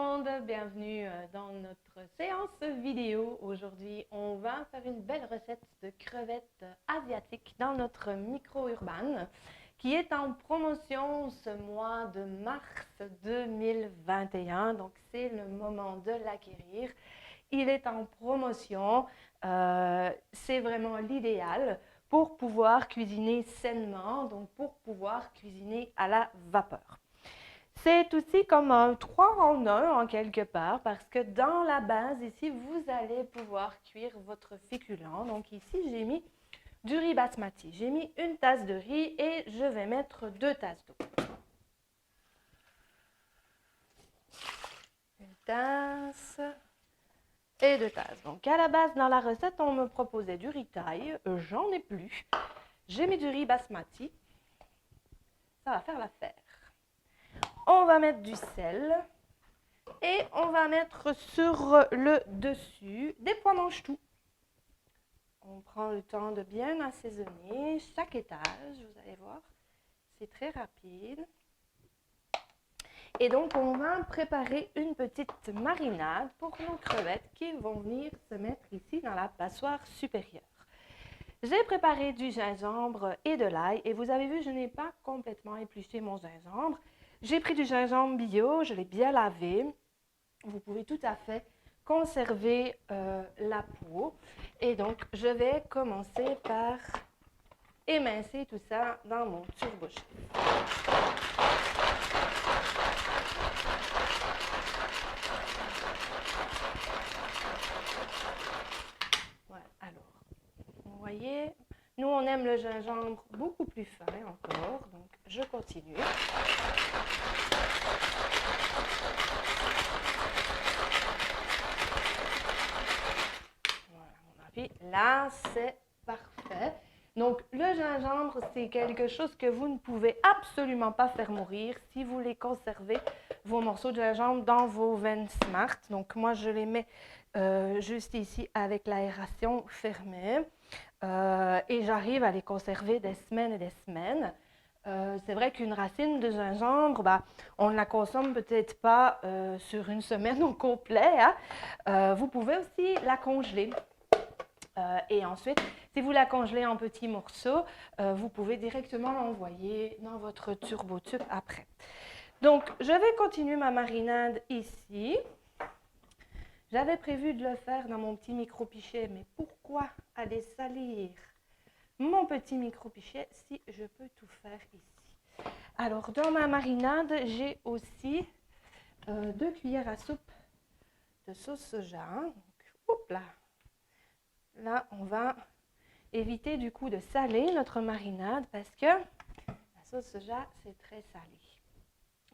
monde, bienvenue dans notre séance vidéo. Aujourd'hui, on va faire une belle recette de crevettes asiatiques dans notre micro-urbaine qui est en promotion ce mois de mars 2021. Donc, c'est le moment de l'acquérir. Il est en promotion. C'est vraiment l'idéal pour pouvoir cuisiner sainement, donc pour pouvoir cuisiner à la vapeur. C'est aussi comme un 3 en 1 en quelque part parce que dans la base ici, vous allez pouvoir cuire votre féculent. Donc ici, j'ai mis du riz basmati. J'ai mis une tasse de riz et je vais mettre 2 tasses d'eau. Une tasse et 2 tasses. Donc à la base, dans la recette, on me proposait du riz thaï. J'en ai plus. J'ai mis du riz basmati. Ça va faire l'affaire. On va mettre du sel et on va mettre sur le dessus des pois mange-tout. On prend le temps de bien assaisonner chaque étage, vous allez voir, c'est très rapide. Et donc, on va préparer une petite marinade pour nos crevettes qui vont venir se mettre ici dans la passoire supérieure. J'ai préparé du gingembre et de l'ail et vous avez vu, je n'ai pas complètement épluché mon gingembre. J'ai pris du gingembre bio, je l'ai bien lavé. Vous pouvez tout à fait conserver la peau. Et donc, je vais commencer par émincer tout ça dans mon turbo-chef. Voilà, alors, vous voyez, nous on aime le gingembre beaucoup plus fin encore, donc je continue. Voilà, à mon avis, là c'est parfait. Donc le gingembre, c'est quelque chose que vous ne pouvez absolument pas faire mourir si vous les conservez, vos morceaux de gingembre, dans vos veines Smart. Donc moi, je les mets juste ici avec l'aération fermée et j'arrive à les conserver des semaines et des semaines. C'est vrai qu'une racine de gingembre, on ne la consomme peut-être pas sur une semaine au complet. Hein. Vous pouvez aussi la congeler. Et ensuite, si vous la congelez en petits morceaux, vous pouvez directement l'envoyer dans votre turbo-tube après. Donc, je vais continuer ma marinade ici. J'avais prévu de le faire dans mon petit micro-pichet, mais pourquoi aller salir mon petit micro-pichet si je peux tout faire ici? Alors, dans ma marinade, j'ai aussi 2 cuillères à soupe de sauce soja. Donc, hop là! Là, on va éviter du coup de saler notre marinade parce que la sauce soja, c'est très salé.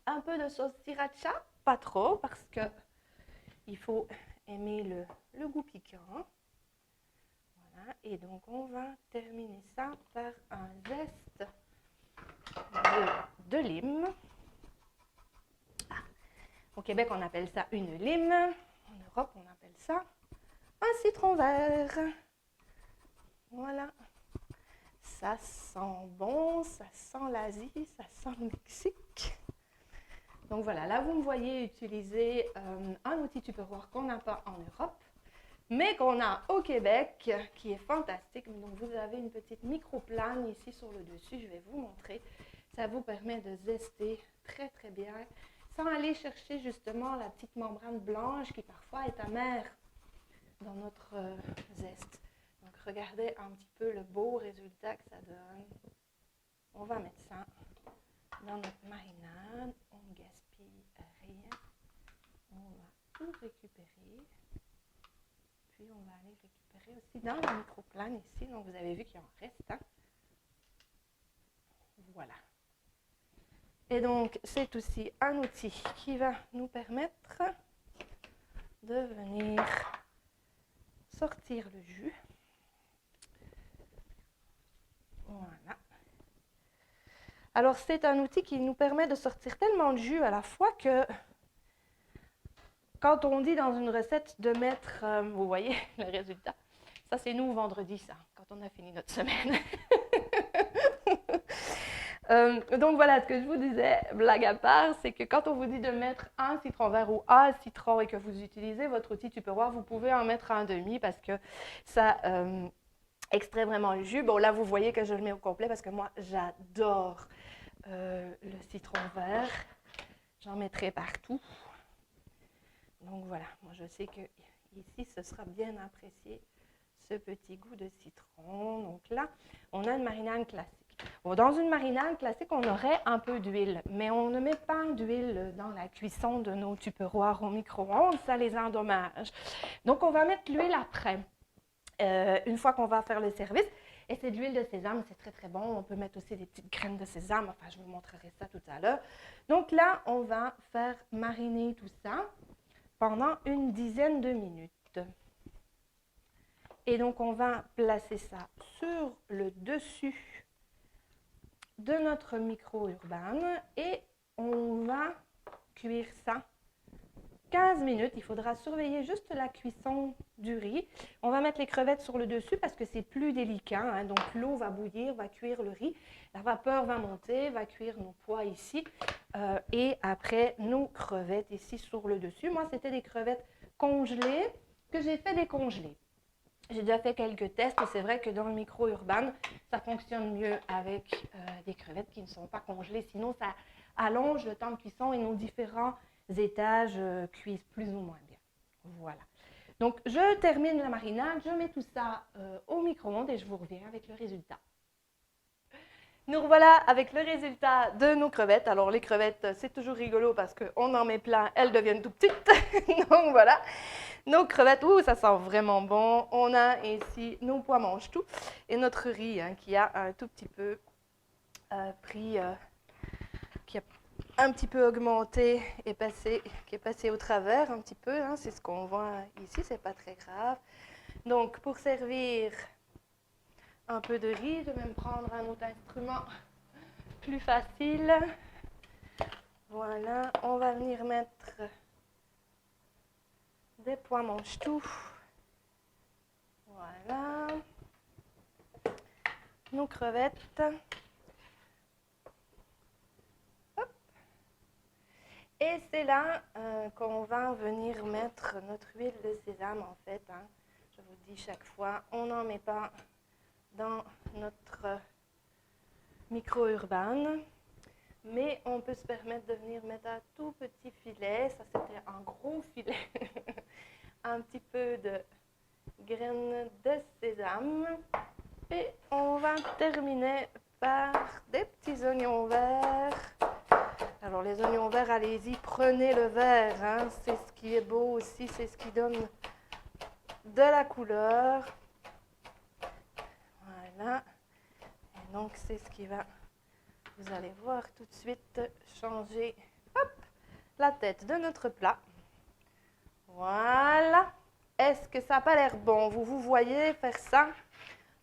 Un peu de sauce sriracha, pas trop parce que il faut aimer le goût piquant. Voilà, et donc on va terminer ça par un zeste de lime. Au Québec, on appelle ça une lime. En Europe, on appelle ça un citron vert. Voilà. Ça sent bon, ça sent l'Asie, ça sent le Mexique. Donc voilà, là vous me voyez utiliser un outil Tupperware qu'on n'a pas en Europe, mais qu'on a au Québec, qui est fantastique. Donc vous avez une petite micro-plane ici sur le dessus, je vais vous montrer. Ça vous permet de zester très très bien, sans aller chercher justement la petite membrane blanche qui parfois est amère dans notre zeste. Donc regardez un petit peu le beau résultat que ça donne. On va mettre ça dans notre marinade. On ne gaspille rien. On va tout récupérer. Puis on va aller récupérer aussi dans la micro-plane ici. Donc vous avez vu qu'il en reste. Hein? Voilà. Et donc c'est aussi un outil qui va nous permettre de venir sortir le jus. Voilà. Alors, c'est un outil qui nous permet de sortir tellement de jus à la fois que quand on dit dans une recette de mettre, vous voyez le résultat, ça c'est nous vendredi ça, quand on a fini notre semaine. Donc voilà, ce que je vous disais, blague à part, c'est que quand on vous dit de mettre un citron vert ou un citron et que vous utilisez votre outil tupperware, vous pouvez en mettre un demi parce que ça extrait vraiment le jus. Bon, là, vous voyez que je le mets au complet parce que moi, j'adore le citron vert. J'en mettrai partout. Donc voilà, moi je sais que ici, ce sera bien apprécié, ce petit goût de citron. Donc là, on a une marinade classique. Bon, dans une marinade classique, on aurait un peu d'huile, mais on ne met pas d'huile dans la cuisson de nos tupperwares au micro-ondes, ça les endommage. Donc, on va mettre l'huile après, une fois qu'on va faire le service. Et c'est de l'huile de sésame, c'est très très bon. On peut mettre aussi des petites graines de sésame, enfin je vous montrerai ça tout à l'heure. Donc là, on va faire mariner tout ça pendant une dizaine de minutes. Et donc, on va placer ça sur le dessus de notre micro-urbaine et on va cuire ça 15 minutes. Il faudra surveiller juste la cuisson du riz. On va mettre les crevettes sur le dessus parce que c'est plus délicat. Hein. Donc, l'eau va bouillir, va cuire le riz. La vapeur va monter, va cuire nos pois ici. Et après, nos crevettes ici sur le dessus. Moi, c'était des crevettes congelées que j'ai fait décongeler. J'ai déjà fait quelques tests et c'est vrai que dans le micro-urbaine, ça fonctionne mieux avec des crevettes qui ne sont pas congelées. Sinon, ça allonge le temps de cuisson et nos différents étages cuisent plus ou moins bien. Voilà. Donc, je termine la marinade, je mets tout ça au micro-ondes et je vous reviens avec le résultat. Nous revoilà avec le résultat de nos crevettes. Alors, les crevettes, c'est toujours rigolo parce qu'on en met plein, elles deviennent tout petites. Donc, voilà. Nos crevettes, ça sent vraiment bon. On a ici nos pois mange-tout et notre riz hein, qui a un tout petit peu pris, qui a un petit peu augmenté et qui est passé au travers un petit peu. Hein, c'est ce qu'on voit ici, c'est pas très grave. Donc, pour servir un peu de riz, je vais me prendre un autre instrument plus facile. Voilà, on va venir mettre des pois mange-tout. Voilà. Nos crevettes. Hop. Et c'est là qu'on va venir mettre notre huile de sésame en fait. Hein. Je vous dis chaque fois, on n'en met pas dans notre micro-urbaine. Mais on peut se permettre de venir mettre un tout petit filet. Ça, c'était un gros filet. Un petit peu de graines de sésame. Et on va terminer par des petits oignons verts. Alors, les oignons verts, allez-y, prenez le vert. Hein. C'est ce qui est beau aussi. C'est ce qui donne de la couleur. Voilà. Et donc, c'est ce qui va... Vous allez voir tout de suite changer la tête de notre plat. Voilà. Est-ce que ça n'a pas l'air bon? Vous voyez faire ça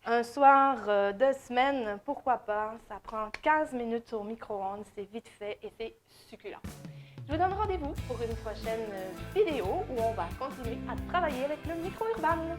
un soir de semaine, pourquoi pas? Ça prend 15 minutes au micro-ondes, c'est vite fait et c'est succulent. Je vous donne rendez-vous pour une prochaine vidéo où on va continuer à travailler avec le micro-urbaine.